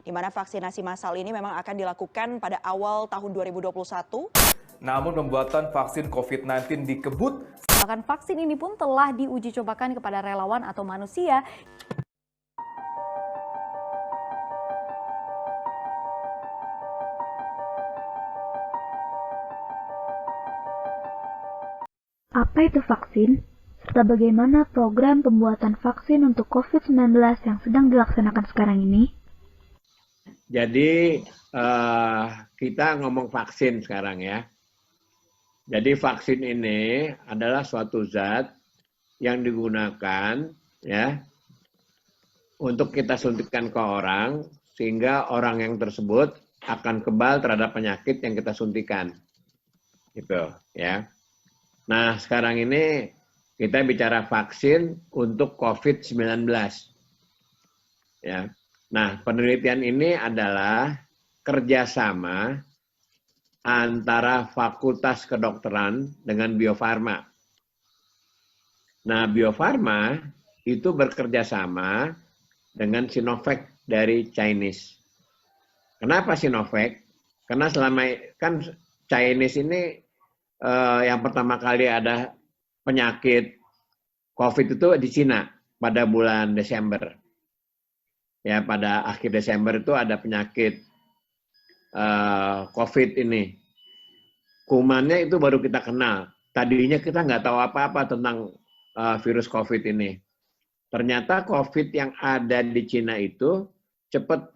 di mana vaksinasi massal ini memang akan dilakukan pada awal tahun 2021. Namun pembuatan vaksin COVID-19 dikebut. Bahkan vaksin ini pun telah diuji cobakan kepada relawan atau manusia. Apa itu vaksin? Serta bagaimana program pembuatan vaksin untuk COVID-19 yang sedang dilaksanakan sekarang ini? Jadi kita ngomong vaksin sekarang ya. Jadi vaksin ini adalah suatu zat yang digunakan ya untuk kita suntikkan ke orang sehingga orang yang tersebut akan kebal terhadap penyakit yang kita suntikan. Gitu ya. Nah, sekarang ini kita bicara vaksin untuk COVID-19. Ya. Nah, penelitian ini adalah kerjasama antara Fakultas Kedokteran dengan Bio Farma. Nah, Bio Farma itu bekerjasama dengan Sinovac dari Chinese. Kenapa Sinovac? Karena selama kan Chinese ini yang pertama kali ada penyakit COVID itu di Cina pada bulan Desember. Ya, pada akhir Desember itu ada penyakit COVID ini. Kumannya itu baru kita kenal. Tadinya kita nggak tahu apa-apa tentang virus COVID ini. Ternyata COVID yang ada di Cina itu cepat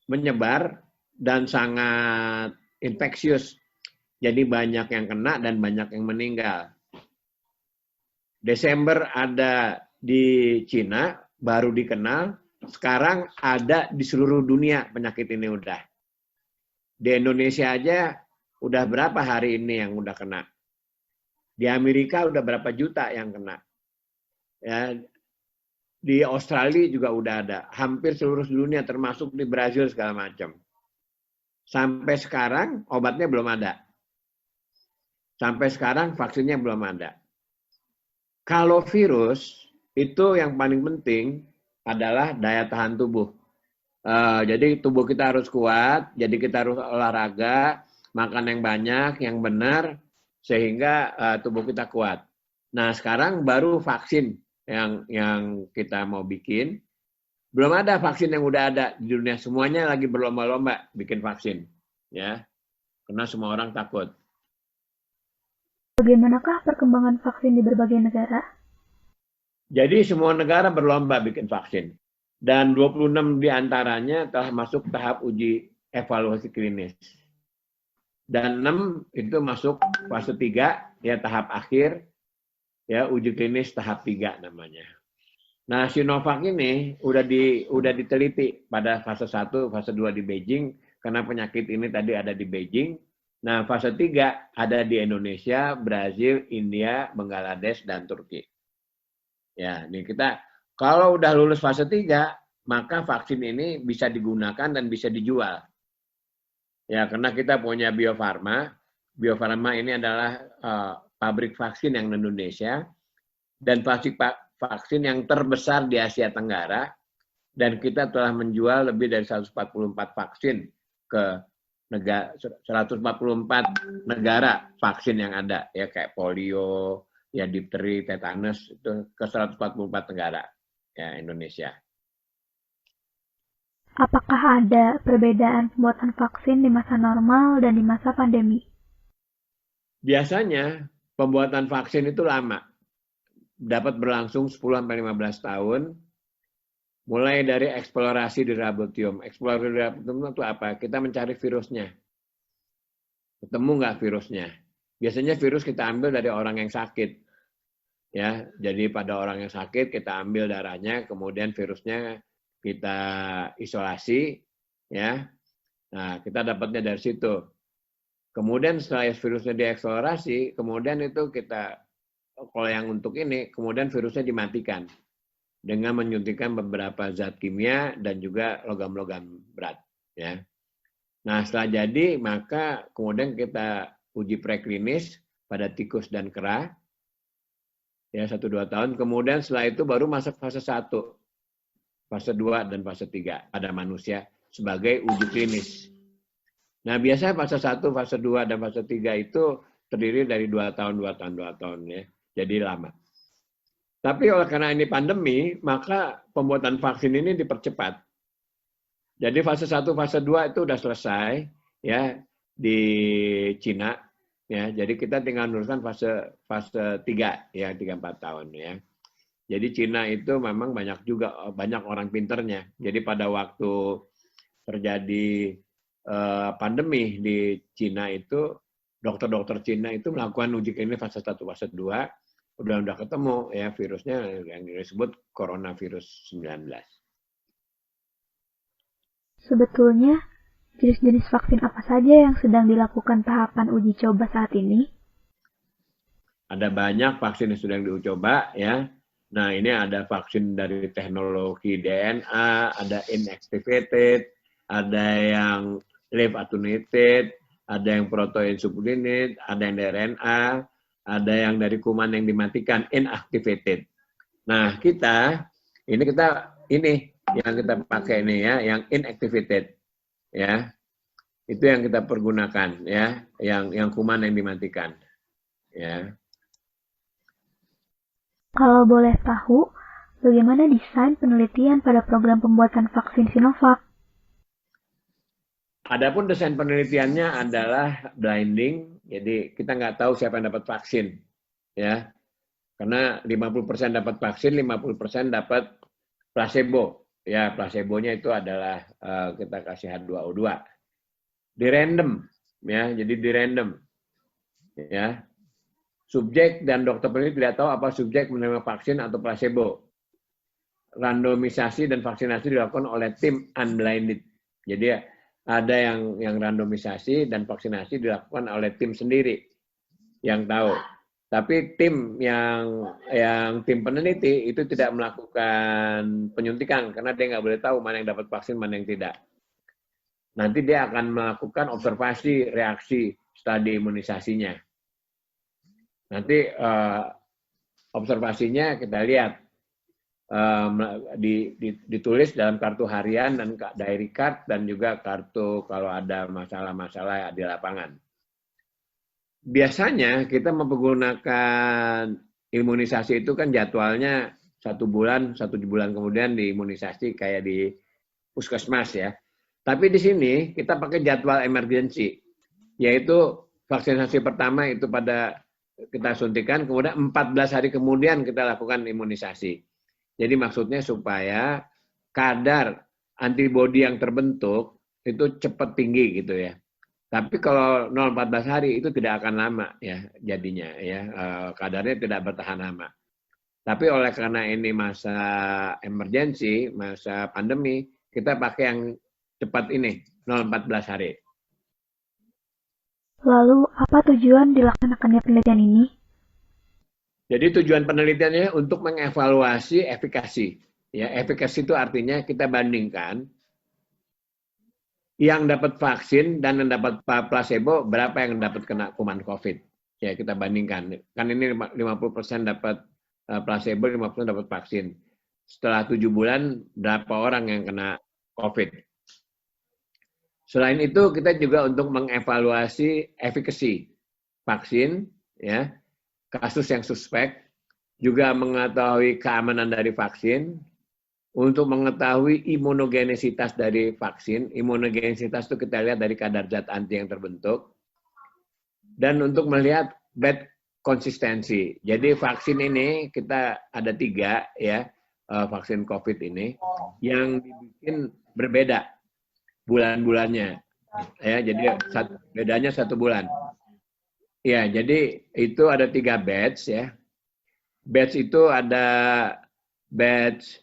menyebar dan sangat infeksius. Jadi banyak yang kena dan banyak yang meninggal. Desember ada di Cina, baru dikenal. Sekarang ada di seluruh dunia penyakit ini udah. Di Indonesia aja udah berapa hari ini yang udah kena. Di Amerika udah berapa juta yang kena. Ya, di Australia juga udah ada. Hampir seluruh dunia termasuk di Brazil segala macam. Sampai sekarang obatnya belum ada. Sampai sekarang vaksinnya belum ada. Kalau virus, itu yang paling penting adalah daya tahan tubuh. Jadi tubuh kita harus kuat, jadi kita harus olahraga, makan yang banyak, yang benar, sehingga tubuh kita kuat. Nah, sekarang baru vaksin yang kita mau bikin. Belum ada vaksin yang udah ada di dunia. Semuanya lagi berlomba-lomba bikin vaksin. Ya, karena semua orang takut. Bagaimanakah perkembangan vaksin di berbagai negara? Jadi semua negara berlomba bikin vaksin. Dan 26 diantaranya telah masuk tahap uji evaluasi klinis. Dan 6 itu masuk fase 3, ya tahap akhir, ya uji klinis tahap 3 namanya. Nah, Sinovac ini udah diteliti pada fase 1, fase 2 di Beijing, karena penyakit ini tadi ada di Beijing. Nah, fase 3 ada di Indonesia, Brazil, India, Bangladesh, dan Turki. Ya, ini kita kalau udah lulus fase 3, maka vaksin ini bisa digunakan dan bisa dijual. Ya, karena kita punya Bio Farma. Bio Farma ini adalah pabrik vaksin yang di Indonesia dan vaksin yang terbesar di Asia Tenggara, dan kita telah menjual lebih dari 144 vaksin ke 144 negara vaksin yang ada, ya kayak polio, ya difteri, tetanus, itu ke 144 negara, ya Indonesia. Apakah ada perbedaan pembuatan vaksin di masa normal dan di masa pandemi? Biasanya pembuatan vaksin itu lama, dapat berlangsung 10-15 tahun, mulai dari eksplorasi di laboratorium. Eksplorasi di laboratorium itu apa? Kita mencari virusnya. Ketemu nggak virusnya? Biasanya virus kita ambil dari orang yang sakit. Ya, jadi pada orang yang sakit kita ambil darahnya, kemudian virusnya kita isolasi, ya. Nah, kita dapatnya dari situ. Kemudian setelah virusnya dieksplorasi, kemudian itu kita, kalau yang untuk ini, kemudian virusnya dimatikan dengan menyuntikkan beberapa zat kimia dan juga logam-logam berat. Ya. Nah, setelah jadi, maka kemudian kita uji preklinis pada tikus dan kera, ya 1-2 tahun. Kemudian setelah itu baru masuk fase 1. fase 2 dan fase 3 pada manusia sebagai uji klinis. Nah, biasanya fase 1, fase 2, dan fase 3 itu terdiri dari 2 tahun ya. Jadi lama. Tapi oleh karena ini pandemi, maka pembuatan vaksin ini dipercepat. Jadi fase 1, fase 2 itu sudah selesai ya di Cina ya. Jadi kita tinggal meneruskan fase 3 ya, 3-4 tahun ya. Jadi Cina itu memang banyak orang pinternya. Jadi pada waktu terjadi pandemi di Cina itu, dokter-dokter Cina itu melakukan uji klinis fase 1, fase 2, udah ketemu ya virusnya yang disebut coronavirus 19. Sebetulnya, jenis-jenis vaksin apa saja yang sedang dilakukan tahapan uji coba saat ini? Ada banyak vaksin yang sedang diuji coba ya. Nah, ini ada vaksin dari teknologi DNA, ada inactivated, ada yang live attenuated, ada yang protein subunit, ada yang dari RNA, ada yang dari kuman yang dimatikan, inactivated. Nah, ini yang kita pakai ini ya, yang inactivated ya. Itu yang kita pergunakan ya, yang kuman yang dimatikan ya. Kalau boleh tahu, bagaimana desain penelitian pada program pembuatan vaksin Sinovac? Adapun desain penelitiannya adalah blinding, jadi kita nggak tahu siapa yang dapat vaksin ya. Karena 50% dapat vaksin, 50% dapat placebo. Ya, placebonya itu adalah kita kasih H2O2. Di random, ya, jadi di random. Ya. Subjek dan dokter peneliti tidak tahu apa subjek menerima vaksin atau placebo. Randomisasi dan vaksinasi dilakukan oleh tim unblinded. Jadi ada yang randomisasi dan vaksinasi dilakukan oleh tim sendiri yang tahu. Tapi tim yang tim peneliti itu tidak melakukan penyuntikan karena dia nggak boleh tahu mana yang dapat vaksin, mana yang tidak. Nanti dia akan melakukan observasi reaksi studi imunisasinya. Nanti observasinya kita lihat ditulis dalam kartu harian dan diary card dan juga kartu kalau ada masalah-masalah di lapangan. Biasanya kita menggunakan imunisasi itu kan jadwalnya 1 bulan kemudian diimunisasi kayak di puskesmas ya. Tapi di sini kita pakai jadwal emergency, yaitu vaksinasi pertama itu kita suntikan, kemudian 14 hari kemudian kita lakukan imunisasi. Jadi maksudnya supaya kadar antibodi yang terbentuk itu cepat tinggi gitu ya. Tapi kalau 0-14 hari itu tidak akan lama ya jadinya ya, kadarnya tidak bertahan lama. Tapi oleh karena ini masa emergency, masa pandemi, kita pakai yang cepat ini, 0-14 hari. Lalu, apa tujuan dilaksanakannya penelitian ini? Jadi tujuan penelitiannya untuk mengevaluasi efikasi. Ya, efikasi itu artinya kita bandingkan yang dapat vaksin dan yang dapat placebo, berapa yang dapat kena kuman COVID. Ya, kita bandingkan. Kan ini 50% dapat placebo, 50% dapat vaksin. Setelah 7 bulan, berapa orang yang kena COVID. Selain itu, kita juga untuk mengevaluasi efikasi vaksin, ya, kasus yang suspek, juga mengetahui keamanan dari vaksin, untuk mengetahui imunogenisitas dari vaksin. Imunogenisitas itu kita lihat dari kadar zat anti yang terbentuk. Dan untuk melihat bed konsistensi. Jadi vaksin ini kita ada 3 ya, vaksin COVID ini yang dibikin berbeda bulan-bulannya. Ya, jadi bedanya 1 bulan. Ya, jadi itu ada 3 batch ya. Batch itu ada batch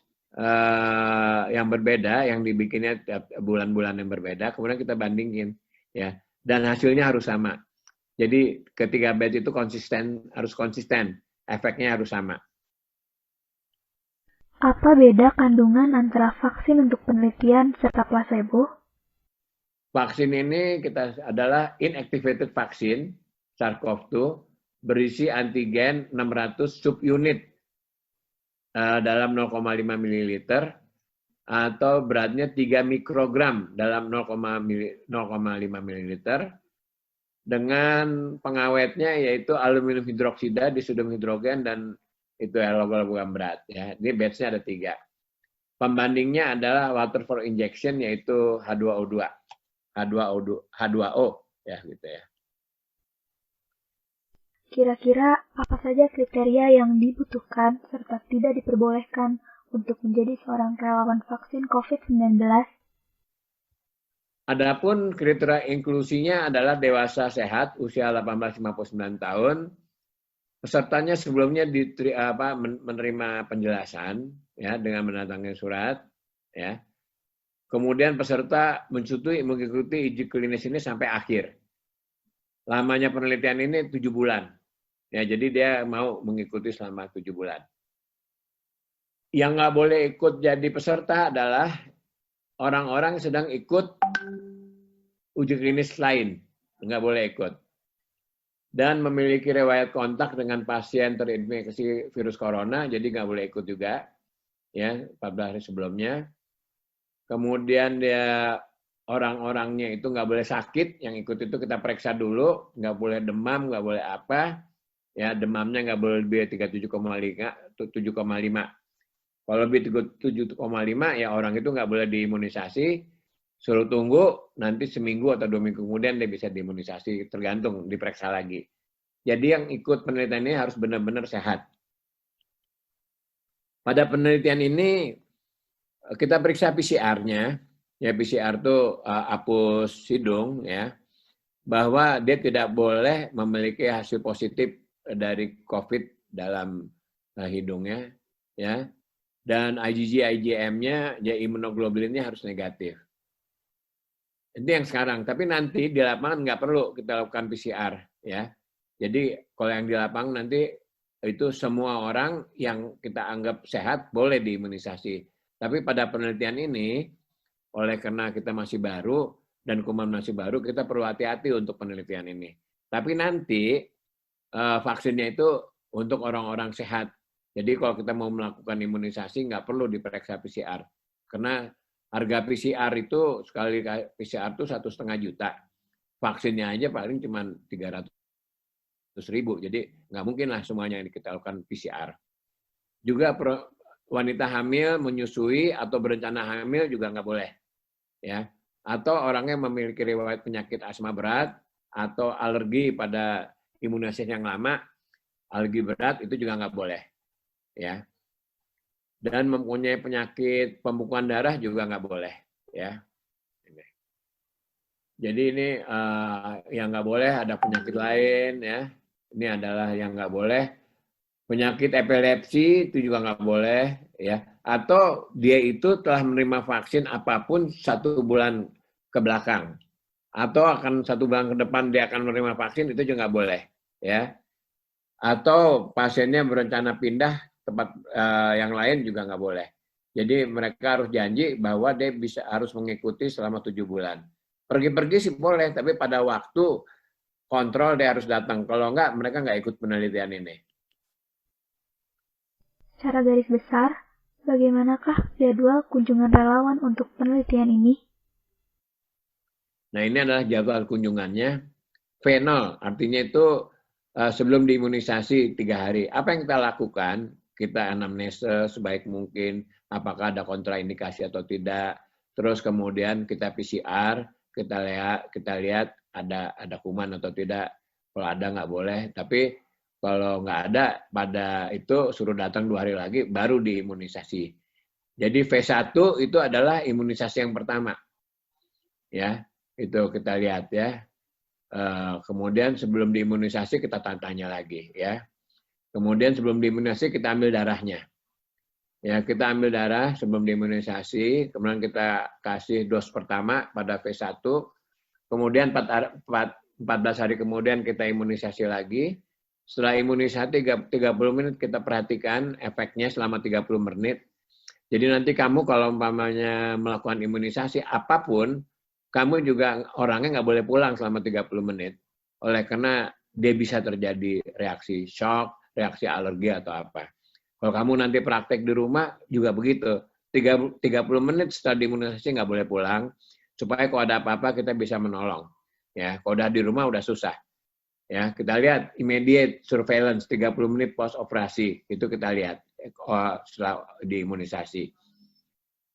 yang berbeda, yang dibikinnya bulan-bulan yang berbeda, kemudian kita bandingin ya, dan hasilnya harus sama. Jadi ketiga batch itu harus konsisten, efeknya harus sama. Apa beda kandungan antara vaksin untuk penelitian serta placebo? Vaksin ini adalah inactivated vaksin SARS-CoV-2 berisi antigen 600 subunit dalam 0,5 ml atau beratnya 3 mikrogram dalam 0,5 ml dengan pengawetnya yaitu aluminium hidroksida, disodium hidrogen, dan itu logam berat. Ya. Ini batch-nya ada 3. Pembandingnya adalah water for injection yaitu H2O2, H2O ya gitu ya. Kira-kira apa saja kriteria yang dibutuhkan serta tidak diperbolehkan untuk menjadi seorang relawan vaksin COVID-19? Adapun kriteria inklusinya adalah dewasa sehat usia 18-59 tahun. Pesertanya sebelumnya menerima penjelasan ya dengan menandatangani surat ya. Kemudian peserta mengikuti uji klinis ini sampai akhir. Lamanya penelitian ini 7 bulan. Ya, jadi dia mau mengikuti selama 7 bulan. Yang nggak boleh ikut jadi peserta adalah orang-orang yang sedang ikut uji klinis lain. Nggak boleh ikut. Dan memiliki riwayat kontak dengan pasien terinfeksi virus corona, jadi nggak boleh ikut juga. Ya, 14 hari sebelumnya. Kemudian dia orang-orangnya itu nggak boleh sakit, yang ikut itu kita periksa dulu, nggak boleh demam, nggak boleh apa. Ya, demamnya nggak boleh lebih 37,5. Kalau lebih 7,5 ya orang itu nggak boleh diimunisasi, suruh tunggu nanti seminggu atau 2 minggu kemudian dia bisa diimunisasi, tergantung diperiksa lagi. Jadi yang ikut penelitian ini harus benar-benar sehat. Pada penelitian ini kita periksa PCR-nya, ya PCR itu apus hidung ya, bahwa dia tidak boleh memiliki hasil positif dari COVID dalam hidungnya, ya. Dan IgG, IgM-nya, ya imunoglobulinnya harus negatif. Itu yang sekarang. Tapi nanti di lapangan nggak perlu kita lakukan PCR, ya. Jadi kalau yang di lapangan nanti itu semua orang yang kita anggap sehat boleh diimunisasi. Tapi pada penelitian ini, oleh karena kita masih baru dan kuman masih baru, kita perlu hati-hati untuk penelitian ini. Tapi nanti vaksinnya itu untuk orang-orang sehat. Jadi kalau kita mau melakukan imunisasi nggak perlu diperiksa PCR. Karena harga PCR itu sekali PCR itu 1,5 juta. Vaksinnya aja paling cuma 300.000. Jadi nggak mungkin lah semuanya yang kita lakukan PCR. Juga wanita hamil, menyusui atau berencana hamil juga nggak boleh. Ya. Atau orangnya memiliki riwayat penyakit asma berat atau alergi pada imunisasi yang lama, alergi berat itu juga nggak boleh. Ya. Dan mempunyai penyakit pembekuan darah juga nggak boleh. Ya. Jadi ini yang nggak boleh ada penyakit lain ya. Ini adalah yang nggak boleh. Penyakit epilepsi itu juga nggak boleh ya. Atau dia itu telah menerima vaksin apapun 1 bulan ke belakang. Atau akan 1 bulan ke depan dia akan menerima vaksin itu juga nggak boleh ya. Atau pasiennya berencana pindah tempat yang lain juga nggak boleh. Jadi mereka harus janji bahwa dia harus mengikuti selama 7 bulan. Pergi-pergi sih boleh, tapi pada waktu kontrol dia harus datang. Kalau enggak, mereka nggak ikut penelitian ini. Secara garis besar, bagaimanakah jadwal kunjungan relawan untuk penelitian ini? Nah, ini adalah jadwal kunjungannya. Final, artinya itu sebelum diimunisasi 3 hari. Apa yang kita lakukan? Kita anamnesa sebaik mungkin, apakah ada kontraindikasi atau tidak. Terus kemudian kita PCR, kita lihat ada kuman atau tidak. Kalau ada nggak boleh, tapi kalau nggak ada, pada itu suruh datang 2 hari lagi, baru diimunisasi. Jadi V1 itu adalah imunisasi yang pertama. Ya, itu kita lihat ya. Kemudian sebelum diimunisasi kita tanya lagi ya. Kemudian sebelum diimunisasi kita ambil darahnya. Ya, kita ambil darah sebelum diimunisasi, kemudian kita kasih dos pertama pada V1. Kemudian 14 hari kemudian kita imunisasi lagi. Setelah imunisasi 30 menit kita perhatikan efeknya selama 30 menit. Jadi nanti kamu kalau umpamanya melakukan imunisasi apapun, kamu juga orangnya nggak boleh pulang selama 30 menit. Oleh karena dia bisa terjadi reaksi shock, reaksi alergi atau apa. Kalau kamu nanti praktek di rumah juga begitu. 30 menit setelah diimunisasi nggak boleh pulang, supaya kalau ada apa-apa kita bisa menolong. Ya, kalau udah di rumah udah susah. Ya, kita lihat immediate surveillance 30 menit post operasi, itu kita lihat setelah diimunisasi.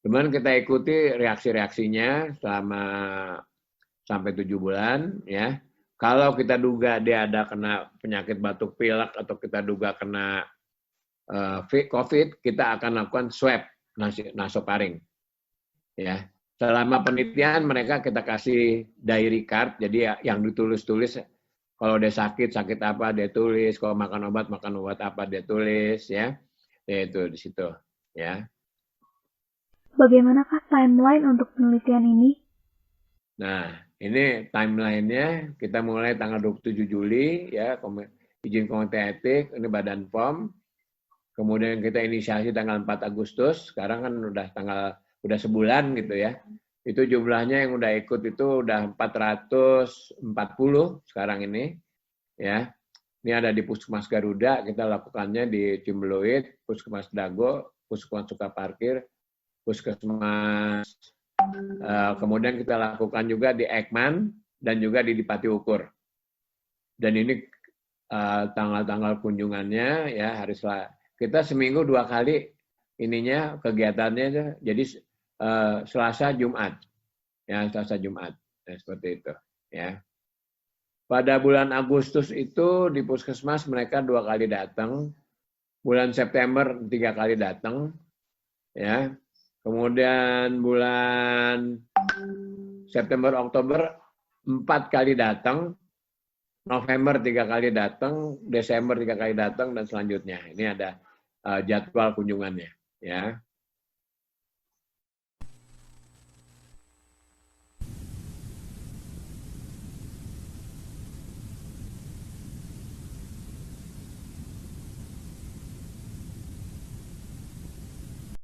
Kemudian kita ikuti reaksi-reaksinya selama sampai 7 bulan, ya. Kalau kita duga dia ada kena penyakit batuk pilek atau kita duga kena COVID, kita akan lakukan swab nasofaring. Ya, selama penelitian mereka kita kasih diary card, jadi yang ditulis-tulis kalau dia sakit apa dia tulis, kalau makan obat apa dia tulis, ya, itu di situ, ya. Bagaimanakah timeline untuk penelitian ini? Nah, ini timeline-nya kita mulai tanggal 27 Juli, ya, izin komite etik, ini Badan POM. Kemudian kita inisiasi tanggal 4 Agustus, sekarang kan udah sebulan gitu ya. Itu jumlahnya yang udah ikut itu udah 440 sekarang ini, ya. Ini ada di Puskesmas Garuda, kita lakukannya di Cimbeluit, Puskesmas Dago, Puskesmas Sukaparkir, Puskesmas, kemudian kita lakukan juga di Ekman dan juga di Pati Ukur. Dan ini tanggal-tanggal kunjungannya ya kita seminggu 2 kali ininya kegiatannya, jadi Selasa Jumat, ya Selasa Jumat, ya, seperti itu, ya. Pada bulan Agustus itu di Puskesmas mereka 2 kali datang, bulan September 3 kali datang, ya. Kemudian bulan September, Oktober 4 kali datang, November 3 kali datang, Desember 3 kali datang, dan selanjutnya. Ini ada jadwal kunjungannya. Ya.